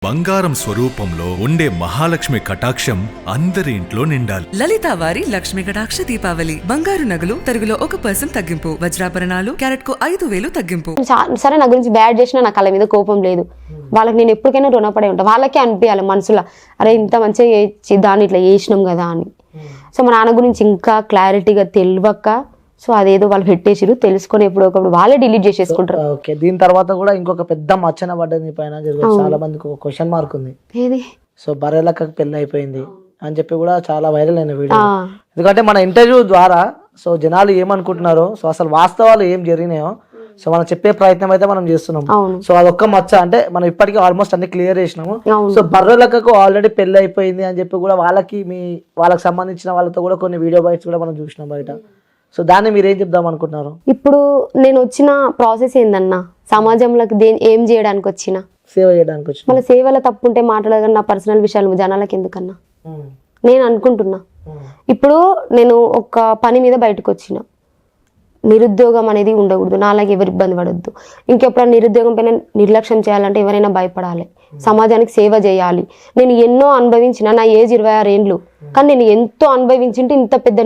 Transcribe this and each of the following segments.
బంగారం స్వరూపంలో ఉండే మహాలక్ష్మి కటాక్షం అందరి ఇంట్లో నిండాలి. లలిత వారి లక్ష్మి కటాక్ష దీపావళి. బంగారు నగలు తరుగులో 1% తగ్గింపు. వజ్రాభరణాలు క్యారెట్ కు 5,000 తగ్గింపు. సరే నా గురించి బ్యాడ్ చేసినా నాకు వాళ్ళ మీద కోపం లేదు. వాళ్ళకి నేను ఎప్పటికైనా రుణపడే ఉంటా. వాళ్ళకే అనిపించాలి మనసులో, అరే ఇంత మంచిగా దాన్ని ఇట్లా చేసినాం కదా అని. సో మా నాన్న గురించి ఇంకా క్లారిటీగా తెలియక సో అదేదో వాళ్ళు పెట్టేసిరు, తెలుసుకొని ఎప్పుడొకప్పుడు వాళ్ళే డిలీట్ చేసేసుకుంటారు. ఓకే, దీని తర్వాత కూడా ఇంకొక పెద్ద మచ్చన పడ్డది పైన చాలా మందికి ఒక క్వశ్చన్ మార్క్ ఉంది. ఏది? సో బర్రెలక్కకి పెళ్లి అయిపోయింది అని చెప్పి కూడా చాలా వైరల్ అయిన వీడియో. ఎందుకంటే మన ఇంటర్వ్యూ ద్వారా సో జనాలు ఏమనుకుంటున్నారో, సో అసలు వాస్తవాలు ఏం జరిగినాయో సో మనం చెప్పే ప్రయత్నం అయితే మనం చేస్తున్నాం. సో అదొక్క మచ్చ అంటే మనం ఇప్పటికీ ఆల్మోస్ట్ అన్ని క్లియర్ చేసినాము. సో బర్రెలక్కకు ఆల్రెడీ పెళ్లి అయిపోయింది అని చెప్పి కూడా వాళ్ళకి సంబంధించిన వాళ్ళతో కూడా కొన్ని వీడియో బైట్స్ కూడా మనం చూసినాం బయట. సో దాన్ని మీరు ఏం చెప్దాం అనుకుంటున్నారు? ఇప్పుడు నేను వచ్చిన ప్రాసెస్ ఏందన్నా, సమాజంలోకి ఏం చేయడానికి వచ్చిన, సేవ చేయడానికి వచ్చిన. మళ్ళీ సేవలో తప్పు ఉంటే మాట్లాడగా నా పర్సనల్ విషయాలు జనాలకు ఎందుకన్నా నేను అనుకుంటున్నా. ఇప్పుడు నేను ఒక పని మీద బయటకు వచ్చిన, నిరుద్యోగం అనేది ఉండకూడదు, నాలాగే ఎవరు ఇబ్బంది పడొద్దు. ఇంకెప్పుడైనా నిరుద్యోగం పైన నిర్లక్ష్యం చేయాలంటే ఎవరైనా భయపడాలి, సమాజానికి సేవ చేయాలి. నేను ఎన్నో అనుభవించిన, నా ఏజ్ 26 ఏండ్లు, కానీ నేను ఎంతో అనుభవించింటే ఇంత పెద్ద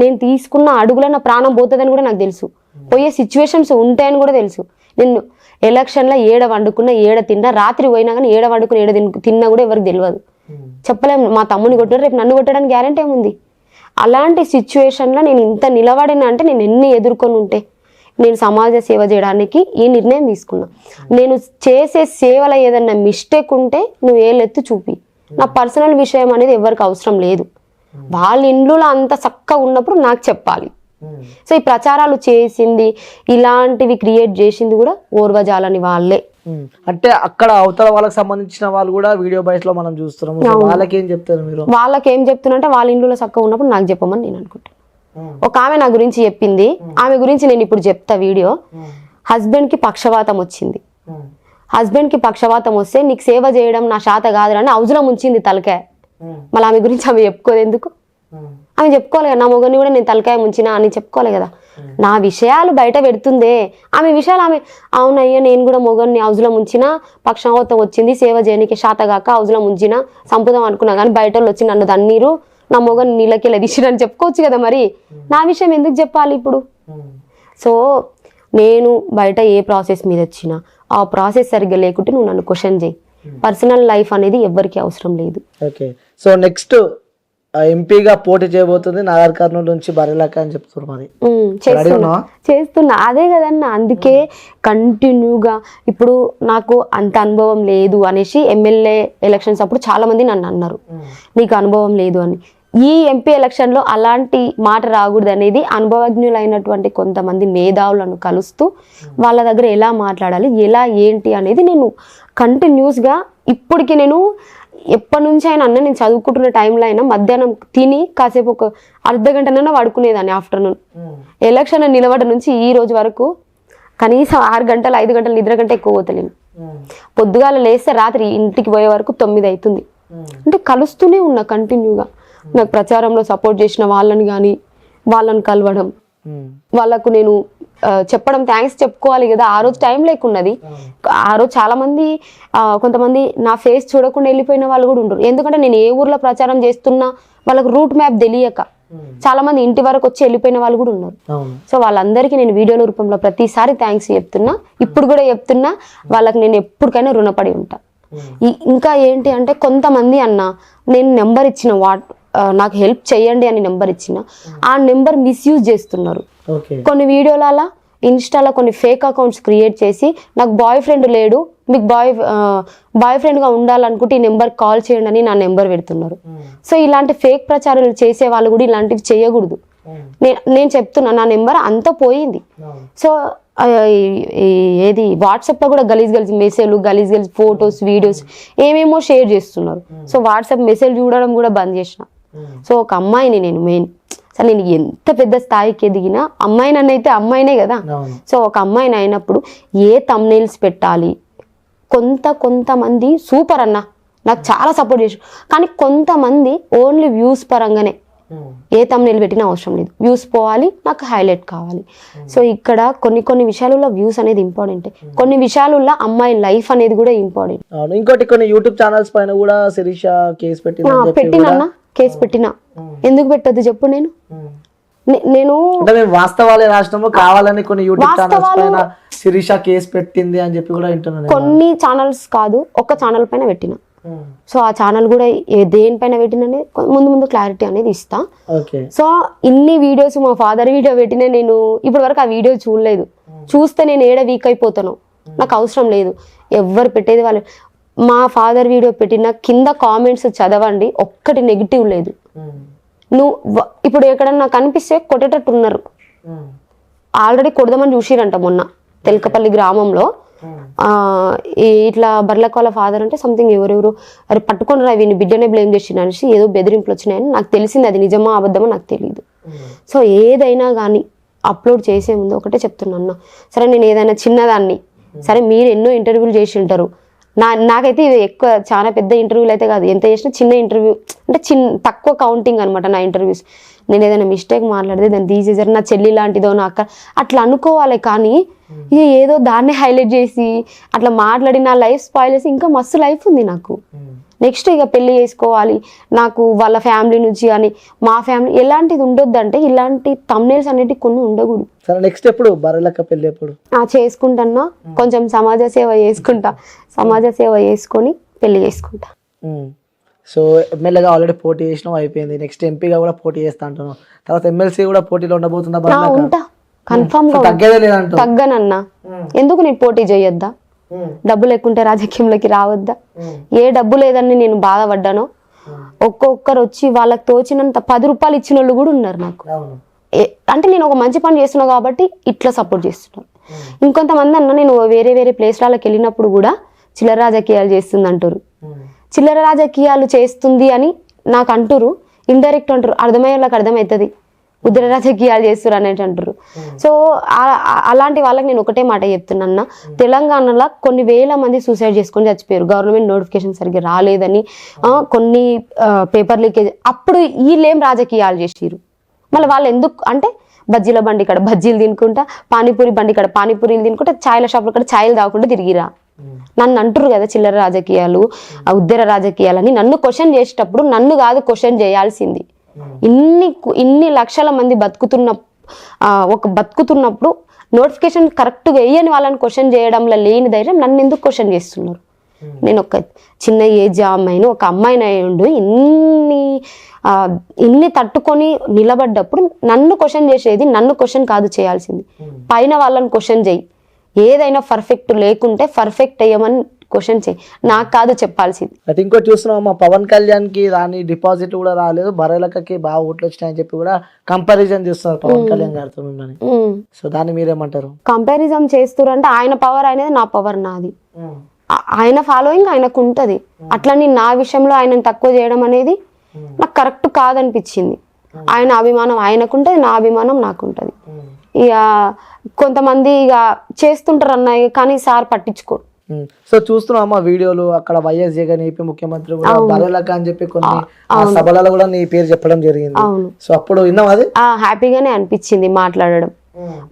నేను తీసుకున్న అడుగులో నా ప్రాణం పోతుందని కూడా నాకు తెలుసు, పోయే సిచ్యువేషన్స్ ఉంటాయని కూడా తెలుసు. నేను ఎలక్షన్లో ఏడ వండుకున్నా, ఏడ తిన్నా, రాత్రి పోయినా కానీ ఏడ వండుకుని ఏడ తిన్నా కూడా ఎవరికి తెలియదు. చెప్పలేము, మా తమ్ముని కొట్టారు, రేపు నన్ను కొట్టడానికి గ్యారెంటీ ఏముంది? అలాంటి సిచ్యువేషన్లో నేను ఇంత నిలబడినా అంటే నేను ఎన్ని ఎదుర్కొని ఉంటే నేను సమాజ సేవ చేయడానికి ఈ నిర్ణయం తీసుకున్నా. నేను చేసే సేవలో ఏదన్నా మిస్టేక్ ఉంటే నువ్వు ఏలెత్తి చూపి, నా పర్సనల్ విషయం అనేది ఎవరికి అవసరం లేదు. వాళ్ళ ఇంట్లో అంత చక్కగా ఉన్నప్పుడు నాకు చెప్పాలి. సో ఈ ప్రచారాలు చేసింది, ఇలాంటివి క్రియేట్ చేసింది కూడా ఓర్వజాలని వాళ్ళే. అంటే అక్కడ అవతల వాళ్ళకి సంబంధించిన వాళ్ళు కూడా వీడియో బైట్స్ లో మనం చూస్తున్నాం. వాళ్ళకి ఏం చెప్తారు మీరు? వాళ్ళకి ఏం చెప్తున్నా, వాళ్ళ ఇంట్లో చక్కగా ఉన్నప్పుడు నాకు చెప్పమని నేను అనుకుంటాను. ఒక ఆమె నా గురించి చెప్పింది, ఆమె గురించి నేను ఇప్పుడు చెప్తా వీడియో. హస్బెండ్ కి పక్షవాతం వచ్చింది. హస్బెండ్ కి పక్షవాతం వస్తే నీకు సేవ చేయడం నా శాత కాదని హౌజ్లో ముంచింది తలకాయ. మళ్ళీ ఆమె గురించి ఆమె చెప్పుకోదు ఎందుకు? ఆమె చెప్పుకోవాలి కదా, నా మొగని కూడా నేను తలకాయ ముంచినా అని చెప్పుకోవాలి కదా. నా విషయాలు బయట పెడుతుందే, ఆమె విషయాలు ఆమె అవునయ్యా నేను కూడా మొగన్ని హౌజ్లో ముంచిన, పక్షవాతం వచ్చింది, సేవ చేయడానికి శాతగాక హౌజ్లో ముంచిన, సంపుదాం అనుకున్నా కానీ బయట వాళ్ళు వచ్చి నన్ను దన్నీరు, నా మొగని నీళ్ళకి లదిసిరని చెప్పుకోవచ్చు కదా. మరి నా విషయం ఎందుకు చెప్పాలి ఇప్పుడు? సో నేను బయట ఏ ప్రాసెస్ మీద వచ్చినా ఆ ప్రాసెస్ సరిగ్గా లేకుంటే నువ్వు నన్ను క్వశ్చన్ చేయి. పర్సనల్ లైఫ్ అనేది ఎవ్వరికి అవసరం లేదు. ఓకే, సో నెక్స్ట్ ఎంపీగా పోటీ చేయబోతుంది నాగర్ కర్నూలు నుంచి బర్రెలక్క అని చెప్తున్నారు. మరి చేస్తున్నా అదే కదన్నా, అందుకే కంటిన్యూగా ఇప్పుడు నాకు అంత అనుభవం లేదు అనేసి ఎమ్మెల్యే ఎలక్షన్స్ అప్పుడు చాలా మంది నన్ను అన్నారు నీకు అనుభవం లేదు అని. ఈ ఎంపీ ఎలక్షన్లో అలాంటి మాట రాకూడదు అనేది అనుభవజ్ఞులైనటువంటి కొంతమంది మేధావులను కలుస్తూ వాళ్ళ దగ్గర ఎలా మాట్లాడాలి, ఎలా ఏంటి అనేది నేను కంటిన్యూస్గా ఇప్పటికి నేను ఎప్పటి నుంచి అయినా అన్న నేను చదువుకుంటున్న టైంలో అయినా మధ్యాహ్నం తిని కాసేపు ఒక అర్ధగంటనైనా పడుకునేదాన్ని. ఆఫ్టర్నూన్ ఎలక్షన్ నిలబడి నుంచి ఈ రోజు వరకు కనీసం 6 గంటలు 5 గంటలు నిద్ర కంటే ఎక్కువ పోతలేను. పొద్దుగాల లేస్తే రాత్రి ఇంటికి పోయే వరకు 9 అవుతుంది. అంటే కలుస్తూనే ఉన్నా కంటిన్యూగా. నాకు ప్రచారంలో సపోర్ట్ చేసిన వాళ్ళని కానీ వాళ్ళని కలవడం, వాళ్ళకు నేను చెప్పడం, థ్యాంక్స్ చెప్పుకోవాలి కదా. ఆ రోజు టైం లేకున్నది. ఆ రోజు చాలా మంది కొంతమంది నా ఫేస్ చూడకుండా వెళ్ళిపోయిన వాళ్ళు కూడా ఉంటారు. ఎందుకంటే నేను ఏ ఊర్లో ప్రచారం చేస్తున్నా వాళ్ళకు రూట్ మ్యాప్ తెలియక చాలా మంది ఇంటి వరకు వచ్చి వెళ్ళిపోయిన వాళ్ళు కూడా ఉన్నారు. సో వాళ్ళందరికీ నేను వీడియోల రూపంలో ప్రతిసారి థ్యాంక్స్ చెప్తున్నా, ఇప్పుడు కూడా చెప్తున్నా. వాళ్ళకి నేను ఎప్పటికైనా రుణపడి ఉంటా. ఇంకా ఏంటి అంటే కొంతమంది అన్న నేను నెంబర్ ఇచ్చిన నాకు హెల్ప్ చేయండి అని నెంబర్ ఇచ్చిన ఆ నెంబర్ మిస్యూజ్ చేస్తున్నారు. కొన్ని వీడియోల ఇన్స్టాలో కొన్ని ఫేక్ అకౌంట్స్ క్రియేట్ చేసి నాకు బాయ్ ఫ్రెండ్ లేడు, మీకు బాయ్ ఫ్రెండ్గా ఉండాలనుకుంటే ఈ నెంబర్ కాల్ చేయండి అని నా నెంబర్ పెడుతున్నారు. సో ఇలాంటి ఫేక్ ప్రచారాలు చేసే వాళ్ళు కూడా ఇలాంటివి చేయకూడదు. నేను చెప్తున్నా, నా నెంబర్ అంతా పోయింది. సో ఏది వాట్సాప్లో కూడా గలీజ్ మెసేజ్లు, గలీజ్ ఫొటోస్, వీడియోస్ ఏమేమో షేర్ చేస్తున్నారు. సో వాట్సాప్ మెసేజ్ చూడడం కూడా బంద్ చేసిన. సో ఒక అమ్మాయిని నేను అసలు నేను ఎంత పెద్ద స్థాయికి ఎదిగినా అమ్మాయినైతే అమ్మాయినే కదా. సో ఒక అమ్మాయిని అయినప్పుడు ఏ థంబ్నెయిల్స్ పెట్టాలి, కొంతమంది సూపర్ అన్న నాకు చాలా సపోర్ట్ చేశారు. కానీ కొంతమంది ఓన్లీ వ్యూస్ పరంగానే ఏ తమ్నేల్ పెట్టినా అవసరం లేదు, వ్యూస్ పోవాలి, నాకు హైలైట్ కావాలి. సో ఇక్కడ కొన్ని విషయాలలో వ్యూస్ అనేది ఇంపార్టెంట్, కొన్ని విషయాలలో అమ్మాయి లైఫ్ అనేది కూడా ఇంపార్టెంట్. అవును, ఇంకోటి కొన్ని యూట్యూబ్ ఛానల్స్ పైన కూడా శిరీష కేసు పెట్టినా కేసు పెట్టినా, ఎందుకు పెట్టొద్దు చెప్పు. నేను అంటే మేము వాస్తవాలే రాష్ట్రంలో కావాలని కొన్ని యూట్యూబ్ ఛానల్స్ పైన శిరీష కేసు పెట్టింది అని చెప్పి కూడా వింటున్నాను. కొన్ని ఛానల్స్ కాదు, ఒక్క ఛానల్ పైన పెట్టిన. సో ఆ ఛానల్ కూడా దేనిపైన పెట్టిననే ముందు క్లారిటీ అనేది ఇస్తా. సో ఇన్ని వీడియోస్ మా ఫాదర్ వీడియో పెట్టిన, నేను ఇప్పటి వరకు ఆ వీడియో చూడలేదు. చూస్తే నేను ఏడ వీక్ అయిపోతాను, నాకు అవసరం లేదు. ఎవరు పెట్టేది వాళ్ళు. మా ఫాదర్ వీడియో పెట్టిన కింద కామెంట్స్ చదవండి, ఒక్కటి నెగిటివ్ లేదు. నువ్వు ఇప్పుడు ఎక్కడన్నా కనిపిస్తే కొట్టేటట్టు ఉన్నారు. ఆల్రెడీ కొడదామని చూసిరంట మొన్న తెలకపల్లి గ్రామంలో. ఇట్లా బర్లకు వాళ్ళ ఫాదర్ అంటే సంథింగ్ ఎవరెవరు అరే పట్టుకొని రా వీని బిడ్డనే బ్లేమ్ చేసిన అనేసి ఏదో బెదిరింపులు వచ్చినాయని నాకు తెలిసింది. అది నిజమా అబద్ధమా నాకు తెలియదు. సో ఏదైనా కానీ అప్లోడ్ చేసే ముందు ఒకటే చెప్తున్నా, సరే నేను ఏదైనా చిన్నదాన్ని, సరే మీరు ఎన్నో ఇంటర్వ్యూలు చేసి ఉంటారు, నాకైతే ఇది ఎక్కువ చాలా పెద్ద ఇంటర్వ్యూలు అయితే కాదు, ఎంత చేసినా చిన్న ఇంటర్వ్యూ అంటే తక్కువ కౌంటింగ్ అనమాట నా ఇంటర్వ్యూస్. నేను ఏదైనా మిస్టేక్ మాట్లాడితే దాన్ని తీసేసారు, నా చెల్లి లాంటిదో నా అక్క అట్లా అనుకోవాలి. కానీ ఇక ఏదో దాన్ని హైలైట్ చేసి అట్లా మాట్లాడి నా లైఫ్ స్పాయిల్ చేసి, ఇంకా మస్తు లైఫ్ ఉంది నాకు. నెక్స్ట్ ఇక పెళ్లి చేసుకోవాలి, నాకు వాళ్ళ ఫ్యామిలీ నుంచి కానీ మా ఫ్యామిలీ ఎలాంటిది ఉండొద్దు అంటే ఇలాంటి థంబ్నెయిల్స్ అనేవి కొన్ని ఉండకూడదు. సరే నెక్స్ట్ ఎప్పుడు బర్రెలక్క పెళ్లి ఎప్పుడు? చేసుకుంటున్నా, కొంచెం సమాజ సేవ చేసుకుంటా, సమాజ సేవ చేసుకొని పెళ్లి చేసుకుంటా. సో ఎమ్మెల్యేగా ఆల్రెడీ పోటీ చేసినావు, అయిపోయింది. నెక్స్ట్ ఎంపీగా కూడా పోటీ చేస్తా అంటున్నావు, తర్వాత ఎమ్మెల్సీ కూడా పోటీలో ఉండబోతుందా? ఉంటా కన్ఫర్మ్ గా, తగ్గేదే లేదంట. తగ్గనన్నా. ఎందుకు నేను పోటీ చేయొద్దా? డబ్బు లేకుంటే రాజకీయంలోకి రావద్దా? ఏ డబ్బు లేదని నేను బాధపడ్డానో, ఒక్కొక్కరు వచ్చి వాళ్ళకి తోచినంత 10 రూపాయలు ఇచ్చిన వాళ్ళు కూడా ఉన్నారు నాకు. అంటే నేను ఒక మంచి పని చేస్తున్నా కాబట్టి ఇట్లా సపోర్ట్ చేస్తున్నాను. ఇంకొంతమంది అన్న నేను వేరే ప్లేస్లకి వెళ్ళినప్పుడు కూడా చిల్లర రాజకీయాలు చేస్తుంది అంటారు. చిల్లర రాజకీయాలు చేస్తుంది అని నాకు అంటారు, ఇండైరెక్ట్ అంటారు, అర్థమయ్యే వాళ్ళకి అర్థమవుతుంది ఉద్ర రాజకీయాలు చేస్తారు అనేసి అంటారు. సో అలాంటి వాళ్ళకి నేను ఒకటే మాట చెప్తున్నా, తెలంగాణలో కొన్ని వేల మంది సూసైడ్ చేసుకొని చచ్చిపోయారు, గవర్నమెంట్ నోటిఫికేషన్ సరిగ్గా రాలేదని, కొన్ని పేపర్ లీకేజ్. అప్పుడు వీళ్ళేం రాజకీయాలు చేసిరు, మళ్ళీ వాళ్ళు ఎందుకు అంటే బజ్జీల బండి కాడ బజ్జీలు తినుకుంటా, పానీపూరి బండి కాడ పానీపూరీలు తినుకుంటా, ఛాయల షాపుల కాడ ఛాయలు తాగుకుంటూ తిరిగిరా. నన్ను అంటారు కదా చిల్లర రాజకీయాలు, ఉద్దర రాజకీయాలని. నన్ను క్వశ్చన్ చేసేటప్పుడు నన్ను కాదు క్వశ్చన్ చేయాల్సింది. ఇన్ని లక్షల మంది బతుకుతున్నప్పుడు నోటిఫికేషన్ కరెక్ట్గా వేయని వాళ్ళని క్వశ్చన్ చేయడంలో లేని ధైర్యం నన్ను ఎందుకు క్వశ్చన్ చేస్తున్నారు? నేను ఒక చిన్న ఏజ్ అమ్మాయిని, ఒక అమ్మాయిని అయ్యుండు ఇన్ని తట్టుకొని నిలబడ్డప్పుడు నన్ను క్వశ్చన్ చేసేది, నన్ను క్వశ్చన్ కాదు చేయాల్సింది, పైన వాళ్ళని క్వశ్చన్ చేయి. ఏదైనా పర్ఫెక్ట్ లేకుంటే పర్ఫెక్ట్ అయ్యమని క్వశ్చన్ చేయి, నాకు కాదు చెప్పాల్సింది. అయితే ఇంకోటి చూస్తున్నాం, మా పవన్ కళ్యాణ్ కి రాని డిపాజిట్ కూడా రాలేదు, బర్రెలక్కకి బాగా ఓట్లు వచ్చినాయని చెప్పి కూడా కంపారిజన్ చేస్తున్నారు పవన్ కళ్యాణ్ గారితో మిమ్మల్ని. సో దాన్ని మీరేమంటారు? కంపారిజన్ చేస్తున్నారు అంటే ఆయన పవర్ అనేది, నా పవర్ నాది. ఆయన ఫాలోయింగ్ ఆయనకు ఉంటది, అట్లని నా విషయంలో ఆయనను తక్కువ చేయడం అనేది నాకు కరెక్ట్ కాదనిపించింది. ఆయన అభిమానం ఆయనకుంటది, నా అభిమానం నాకుంటది. ఇక కొంతమంది ఇక చేస్తుంటారు అన్నయ్య, కానీ సార్ పట్టించుకోడు. సో చూస్తున్నాం అమ్మ వీడియోలు, అక్కడ వైఎస్ జగన్ ఏపీ ముఖ్యమంత్రి కూడా బర్రెలక్క అని చెప్పి కొన్ని సభలలో కూడా నీ పేరు చెప్పడం జరిగింది. సో అప్పుడు విన్నాం, అది హ్యాపీగానే అనిపించింది మాట్లాడడం.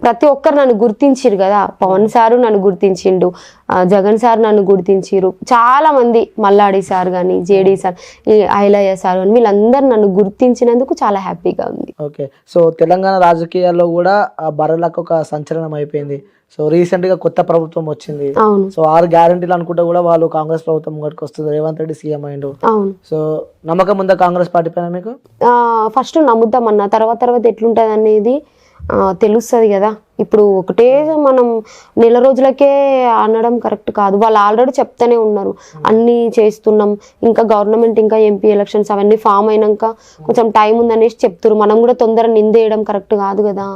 ప్రతి ఒక్కరు నన్ను గుర్తించిరు కదా, పవన్ సారు నన్ను గుర్తించిండు, జగన్ సార్ నన్ను గుర్తించిరు, చాలా మంది మల్లాడి సార్ కానీ, జేడీ సార్, ఈ ఐలయ్య సార్ కానీ, వీళ్ళందరూ నన్ను గుర్తించినందుకు చాలా హ్యాపీగా ఉంది. ఓకే, సో తెలంగాణ రాజకీయాల్లో కూడా బర్రెలకు ఒక సంచలనం అయిపోయింది. సో రీసెంట్ గా కొత్త ప్రభుత్వం వచ్చింది. సో 6 గ్యారెంటీలు అనుకుంటా కూడా వాళ్ళు కాంగ్రెస్ ప్రభుత్వం ముంగడికి వస్తుంది, రేవంత్ రెడ్డి సీఎం అయిండు. సో నమ్మకం ఉందా కాంగ్రెస్ పార్టీ పైన మీకు? ఫస్ట్ నమ్ముతామన్నా, తర్వాత ఎట్లుంటది అనేది తెలుస్తుంది కదా. ఇప్పుడు ఒకటే మనం నెల రోజులకే అనడం కరెక్ట్ కాదు. వాళ్ళు ఆల్రెడీ చెప్తానే ఉన్నారు అన్నీ చేస్తున్నాం, ఇంకా గవర్నమెంట్ ఇంకా ఎంపీ ఎలక్షన్స్ అవన్నీ ఫామ్ అయినాక కొంచెం టైం ఉందనేసి చెప్తారు. మనం కూడా తొందర నిందేయడం కరెక్ట్ కాదు కదా.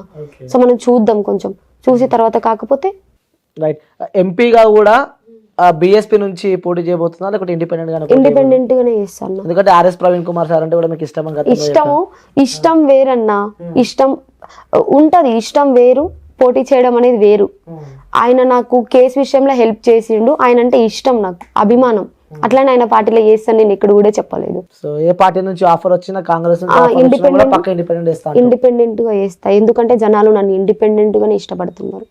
సో మనం చూద్దాం, కొంచెం చూసి తర్వాత కాకపోతే. రైట్, ఎంపీగా కూడా బీఎస్పీ నుంచి పోటీ చేయబోతున్నా లేకపోతే ఇండిపెండెంట్ గానే చేస్తాను? ఎందుకంటే ఆర్ఎస్ ప్రవీణ్ కుమార్ సార్ అంటే కూడా మీకు ఇష్టం వేరన్నా, ఇష్టం ఉంటది, ఇష్టం వేరు, పోటీ చేయడం అనేది వేరు. ఆయన నాకు కేసు విషయంలో హెల్ప్ చేసిండు, ఆయన అంటే ఇష్టం, నాకు అభిమానం. అట్లానే ఆయన పార్టీలో చేస్తాను నేను ఎక్కడ కూడా చెప్పలేదు. సో ఏ పార్టీ నుంచి ఆఫర్ వచ్చినా, కాంగ్రెస్ నుంచి offer వచ్చినా కూడా పక్క ఇండిపెండెంట్ చేస్తాను. ఇండిపెండెంట్ గా చేస్తా, ఎందుకంటే జనాలు నన్ను ఇండిపెండెంట్ గానే ఇష్టపడుతున్నారు.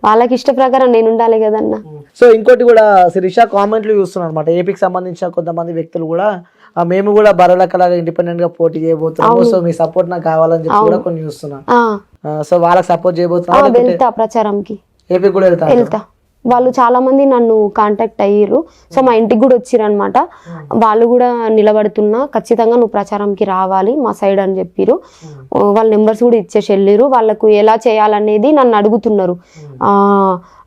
వాళ్ళకి ఇష్ట ప్రకారం నేను ఉండాలి కదన్న. సో ఇంకోటి కూడా శిరీష కామెంట్లు చూస్తున్నాను అనమాట, ఏపీకి సంబంధించిన కొంతమంది వ్యక్తులు కూడా మేము కూడా బరోలకలాగా ఇండిపెండెంట్ గా పోటీ చేయబోతున్నాము, సో మీ సపోర్ట్ నాకు కావాలని చెప్పి కూడా కొన్ని చూస్తున్నాను. సో వాళ్ళకి సపోర్ట్ చేయబోతున్నా, వెళ్తా ప్రచారంకి, ఏపీ కూడా వెళ్తా. వాళ్ళు చాలా మంది నన్ను కాంటాక్ట్ అయ్యారు, సో మా ఇంటికి కూడా వచ్చిర్రు అనమాట. వాళ్ళు కూడా నిలబడుతున్నా, ఖచ్చితంగా నువ్వు ప్రచారంకి రావాలి మా సైడ్ అని చెప్పిరు. వాళ్ళ నెంబర్స్ కూడా ఇచ్చేసి వెళ్ళిరు. వాళ్ళకు ఎలా చేయాలనేది నన్ను అడుగుతున్నారు.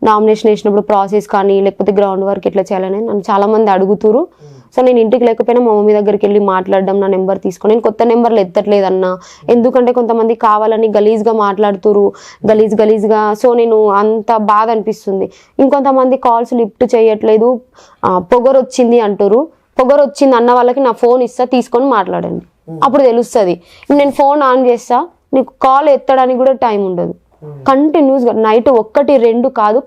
నామినేషన్ వేసినప్పుడు ప్రాసెస్ కానీ లేకపోతే గ్రౌండ్ వర్క్ ఎట్లా చేయాలనేది నన్ను చాలా మంది అడుగుతురు. సో నేను ఇంటికి లేకపోయినా మా మమ్మీ దగ్గరికి వెళ్ళి మాట్లాడడం, నా నెంబర్ తీసుకొని, నేను కొత్త నెంబర్లు ఎత్తట్లేదన్నా, ఎందుకంటే కొంతమంది కావాలని గలీజ్గా మాట్లాడుతురు, గలీజ్గా. సో నేను అంత బాధ అనిపిస్తుంది. ఇంకొంతమంది కాల్స్ లిఫ్ట్ చేయట్లేదు, పొగరు వచ్చింది అంటారు. పొగరు వచ్చింది అన్న వాళ్ళకి నా ఫోన్ ఇస్తా, తీసుకొని మాట్లాడండి, అప్పుడు తెలుస్తుంది. నేను ఫోన్ ఆన్ చేస్తా, నీకు కాల్ ఎత్తడానికి కూడా టైం ఉండదు. కంటిన్యూస్గా నైట్ 1-2 కాదు,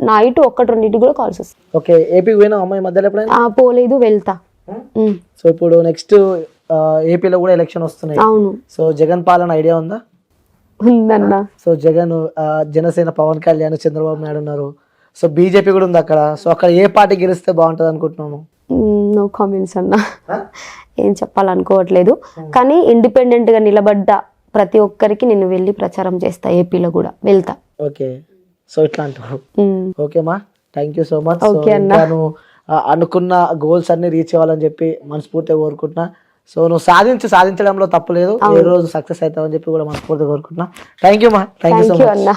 నైట్ 1-2 కూడా కాల్స్ వస్తాయి. ఓకే, ఏపీకి పోయినా అమ్మాయి మధ్యలో ఎప్పుడైనా? పోలేదు, వెళ్తా. సో ఇప్పుడు నెక్స్ట్ ఏపీలో కూడా ఎలక్షన్ వస్తున్నాయి. అవును. సో జగన్ పాలన ఐడియా ఉందా? ఉందన్న. సో జగన్, జనసేన పవన్ కళ్యాణ్, చంద్రబాబు నాయుడు ఉన్నారు. సో బీజేపీ కూడా ఉంది అక్కడ. సో అక్కడ ఏ పార్టీ గెలిస్తే బాగుంటుంది అనుకుంటున్నాను? నో కామెంట్స్ అన్న, ఏం చెప్పాలనుకోవట్లేదు. కానీ ఇండిపెండెంట్ గా నిలబడ్డ ప్రతి ఒక్కరికి నేను వెళ్ళి ప్రచారం చేస్తా, ఏపీలో కూడా వెళ్తా. ఓకే, సో ఇట్లా అంటారు. ఓకే మా, thank you so much. Okay అన్న. నేను అనుకున్న గోల్స్ అన్ని రీచ్ అవ్వాలని చెప్పి మనస్ఫూర్తిగా కోరుకుంటున్నా. సో నువ్వు సాధించడంలో తప్పలేదు, ఏ రోజు సక్సెస్ అవుతావని చెప్పి కూడా మనస్ఫూర్తిగా కోరుకుంటున్నా. థ్యాంక్ యూ మా, థ్యాంక్ యూ సో మచ్ అన్న.